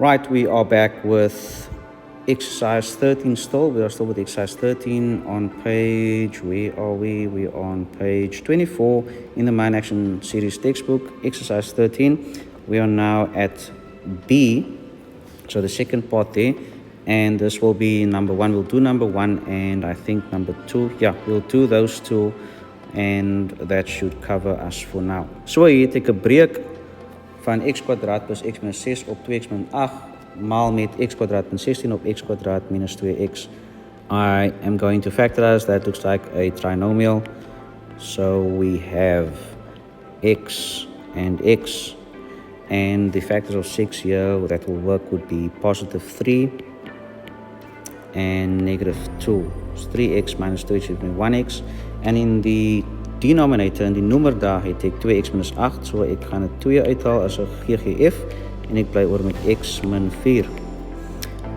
Right, we are back with exercise 13 still. We are still with exercise 13 on page, where are we? We're on page 24 in the Mind Action Series textbook, exercise 13. We are now at B, so the second part there. And this will be number one. We'll do number one and I think number two. Yeah, we'll do those two and that should cover us for now. So hier het ek 'n breek van x kwadraat plus x minus 6 op 2x min 8 maal met x kwadraat min 16 op x kwadraat minus 2x. I am going to factorize. That looks like a trinomial. So we have x, and the factors of 6 here that will work would be positive 3 and negative 2. So 3x minus 2 should be 1x. And in the denominator, in die noemer daar, het ek 2x minus 8, so ek gaan het 2 uithaal as 'n GGF, en ek bly oor met x min 4.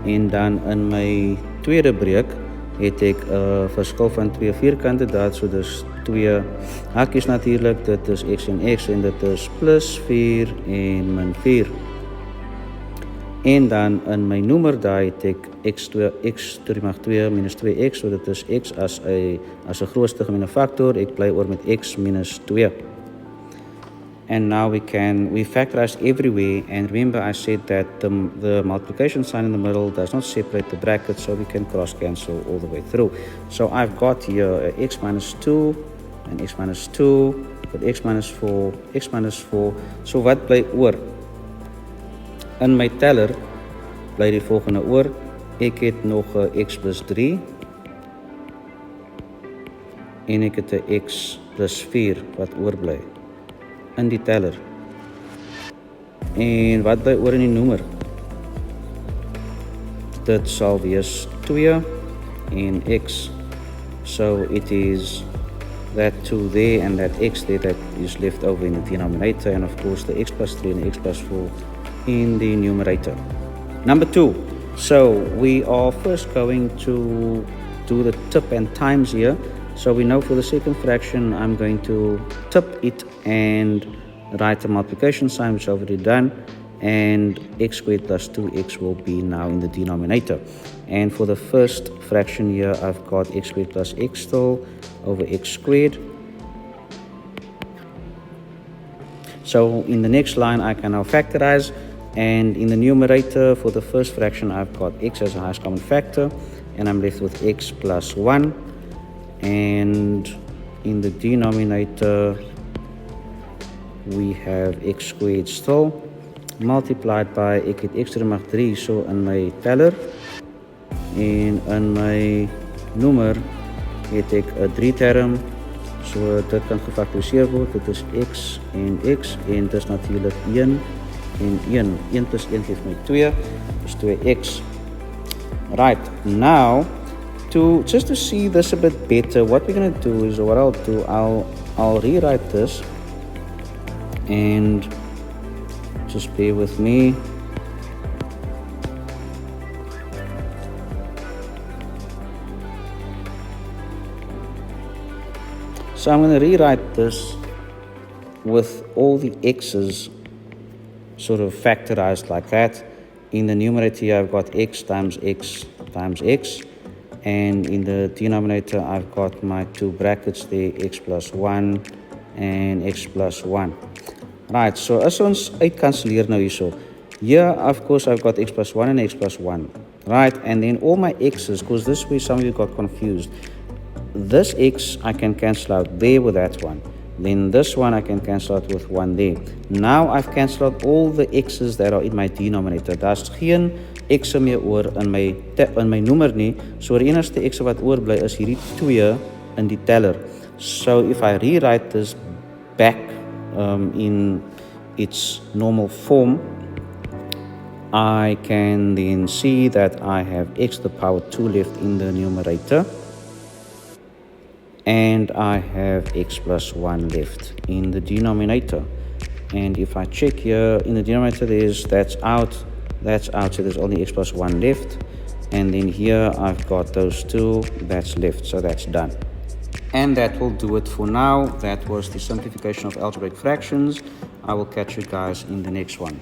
En dan in my tweede breek, het ek 'n verskil van 2 vierkante daar, so dis 2 hakies natuurlik, dit is x en dit is plus 4 en min 4. En dan in my noemer daar het ek x to die mag 2 minus 2x, so dit is x as 'n grootste gemeene factor, ek bly oor met x minus 2. And now we factorize everywhere, and remember I said that the multiplication sign in the middle does not separate the brackets, so we can cross cancel all the way through. So I've got here x minus 2 and x minus 2, but x minus 4. So wat bly oor? In my teller bly die volgende oor. Ek het nog 'n x plus 3 en ek het 'n x plus 4 wat oorbly in die teller. En wat bly oor in die noemer? Dit sal wees 2 en x. So it is that 2 there and that x there that is left over in the denominator, and of course the x plus 3 and x plus 4 in the numerator. Number 2. So we are first going to do the tip and times here. So we know for the second fraction, I'm going to tip it and write the multiplication sign, which I've already done. And x squared plus 2x will be now in the denominator. And for the first fraction here, I've got x squared plus x still over x squared. So in the next line, I can now factorize. And in the numerator, for the first fraction, I've got x as a highest common factor, and I'm left with x plus 1. And in the denominator, we have x squared still, multiplied by, ek het x to the mag 3, so in my teller. En in my noemer het ek 'n 3 term, so dit kan gefaktoriseer word. Dit is x, en dit is natuurlijk 1 en 1. 1 plus 1 geeft my 2, dus 2x. Right, now, just to see this a bit better, what we're going to do is, what I'll do, I'll rewrite this, and just bear with me. So I'm going to rewrite this with all the x's sort of factorized like that. In the numerator here, I've got x times x times x. And in the denominator, I've got my 2 brackets there, x plus 1 and x plus 1. Right, so as ons uitkanselleer nou hierso. Here, of course, I've got x plus 1 and x plus 1. Right, and then all my x's, because this way some of you got confused. This x I can cancel out there with that one. Then this one I can cancel out with 1 there. Now I've cancelled out all the x's that are in my denominator. Daar's geen x'e meer oor in my noemer nie. So die enigste x'e wat oorbly is hierdie 2 in die teller. So if I rewrite this back in its normal form, I can then see that I have x to the power 2 left in the numerator. And I have x plus 1 left in the denominator. And if I check here in the denominator, that's out, so there's only x plus 1 left. And then here I've got those 2, that's left, so that's done. And that will do it for now. That was the simplification of algebraic fractions. I will catch you guys in the next one.